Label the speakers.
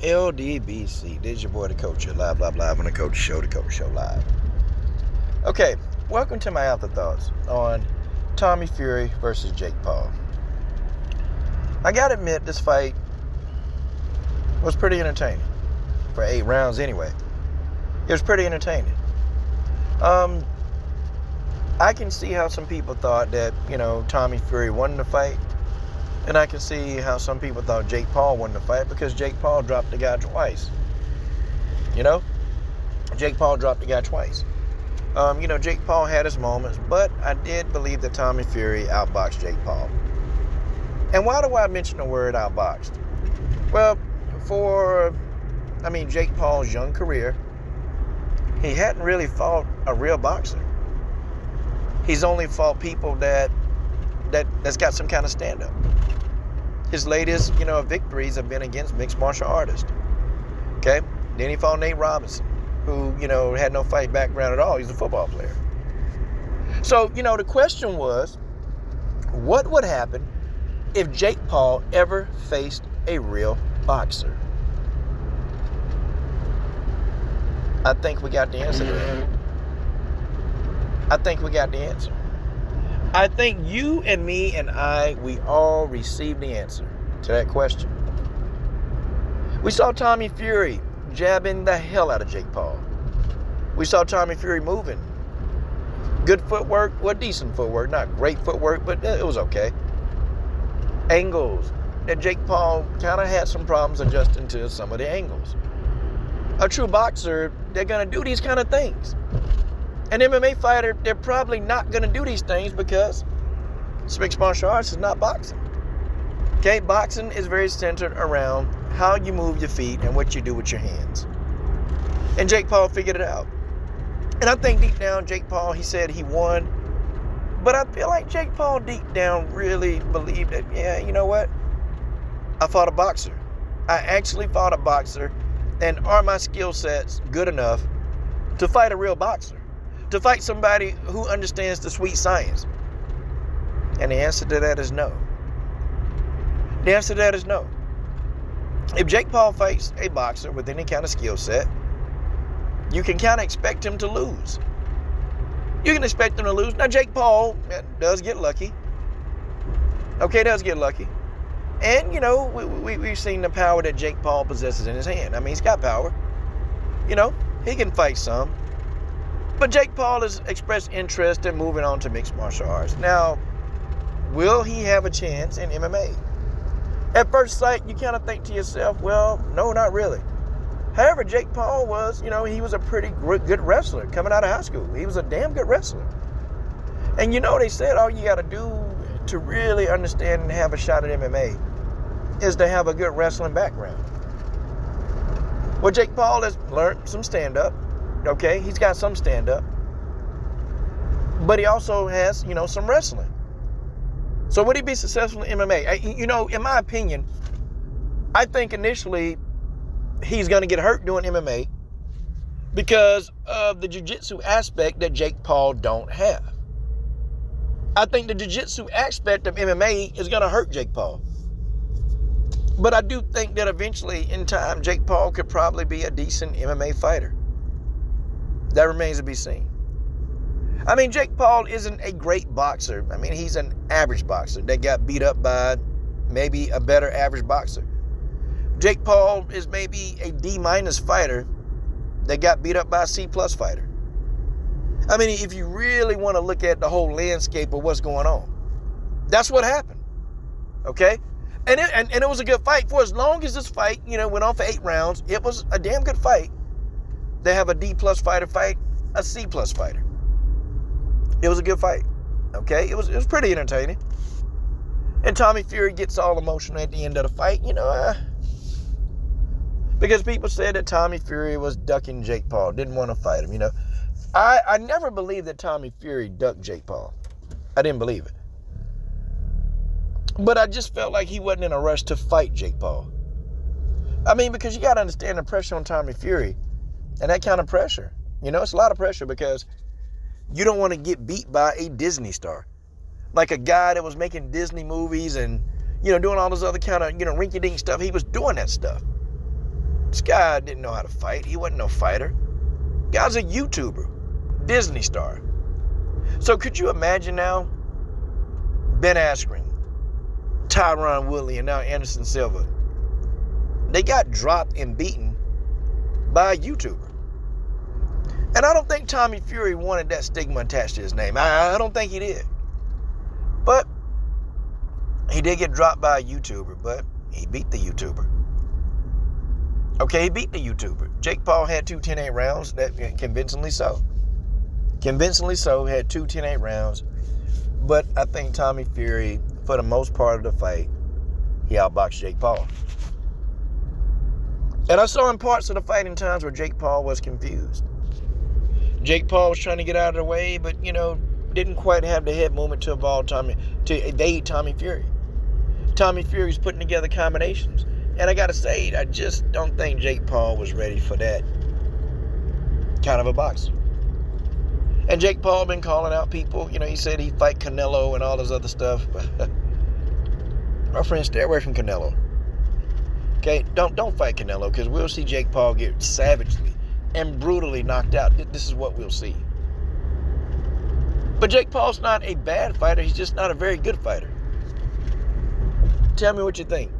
Speaker 1: LDBC. This is your boy, the coach. Live on the coach show, live. Okay, welcome to my Afterthoughts on Tommy Fury versus Jake Paul. I gotta admit, this fight was pretty entertaining. For 8 rounds anyway. It was pretty entertaining. I can see how some people thought that, Tommy Fury won the fight. And I can see how some people thought Jake Paul won the fight because Jake Paul dropped the guy twice. Jake Paul dropped the guy twice. Jake Paul had his moments, but I did believe that Tommy Fury outboxed Jake Paul. And why do I mention the word outboxed? Well, Jake Paul's young career, he hadn't really fought a real boxer. He's only fought people that's got some kind of stand-up. His latest, victories have been against mixed martial artists. Okay? Then he fought Nate Robinson, who, had no fight background at all. He's a football player. So, the question was, what would happen if Jake Paul ever faced a real boxer? I think we got the answer to that. I think you and me and we all received the answer to that question. We saw Tommy Fury jabbing the hell out of Jake Paul. We saw Tommy Fury moving. Good footwork, decent footwork. Not great footwork, but it was okay. Angles that Jake Paul kind of had some problems adjusting to some of the angles. A true boxer, they're going to do these kind of things. An MMA fighter, they're probably not going to do these things because mixed martial arts is not boxing. Okay, boxing is very centered around how you move your feet and what you do with your hands. And Jake Paul figured it out. And I think deep down, Jake Paul, he said he won. But I feel like Jake Paul deep down really believed that, yeah, you know what? I fought a boxer. I actually fought a boxer. And are my skill sets good enough to fight a real boxer? To fight somebody who understands the sweet science? And the answer to that is no. The answer to that is no. If Jake Paul fights a boxer with any kind of skill set, you can kind of expect him to lose. You can expect him to lose. Now, Jake Paul does get lucky. Okay, does get lucky. And, we've seen the power that Jake Paul possesses in his hand. He's got power. He can fight some. But Jake Paul has expressed interest in moving on to mixed martial arts. Now, will he have a chance in MMA? At first sight, you kind of think to yourself, well, no, not really. However, Jake Paul was, he was a pretty good wrestler coming out of high school. He was a damn good wrestler. And they said all you got to do to really understand and have a shot at MMA is to have a good wrestling background. Well, Jake Paul has learned some stand-up. Okay, he's got some stand-up. But he also has, some wrestling. So would he be successful in MMA? In my opinion, I think initially he's going to get hurt doing MMA because of the jiu-jitsu aspect that Jake Paul don't have. I think the jiu-jitsu aspect of MMA is going to hurt Jake Paul. But I do think that eventually, in time, Jake Paul could probably be a decent MMA fighter. That remains to be seen. Jake Paul isn't a great boxer. He's an average boxer that got beat up by maybe a better average boxer. Jake Paul is maybe a D- fighter that got beat up by a C+ fighter. If you really want to look at the whole landscape of what's going on, that's what happened. Okay? And it was a good fight. For as long as this fight, went on for 8 rounds, it was a damn good fight. They have a D+ fighter fight a C+ fighter. It was a good fight. Okay? It was pretty entertaining. And Tommy Fury gets all emotional at the end of the fight, because people said that Tommy Fury was ducking Jake Paul, didn't want to fight him, I never believed that Tommy Fury ducked Jake Paul. I didn't believe it. But I just felt like he wasn't in a rush to fight Jake Paul. Because you got to understand the pressure on Tommy Fury. And that kind of pressure, it's a lot of pressure because you don't want to get beat by a Disney star. Like a guy that was making Disney movies and, doing all this other kind of, rinky-dink stuff. He was doing that stuff. This guy didn't know how to fight. He wasn't no fighter. Guy's a YouTuber, Disney star. So could you imagine now, Ben Askren, Tyron Woodley, and now Anderson Silva, they got dropped and beaten by a YouTuber. And I don't think Tommy Fury wanted that stigma attached to his name. I don't think he did. But he did get dropped by a YouTuber, but he beat the YouTuber. Okay, he beat the YouTuber. Jake Paul had 2 10-8 rounds, that convincingly so. Convincingly so, had 2 10-8 rounds. But I think Tommy Fury, for the most part of the fight, he outboxed Jake Paul. And I saw in parts of the fight in times where Jake Paul was confused. Jake Paul was trying to get out of the way, but, didn't quite have the head movement to evade Tommy Fury. Tommy Fury's putting together combinations. And I got to say, I just don't think Jake Paul was ready for that kind of a boxer. And Jake Paul been calling out people. He said he'd fight Canelo and all this other stuff. My friend, stay away from Canelo. Okay, don't fight Canelo, because we'll see Jake Paul get savagely and brutally knocked out. This is what we'll see. But Jake Paul's not a bad fighter. He's just not a very good fighter. Tell me what you think.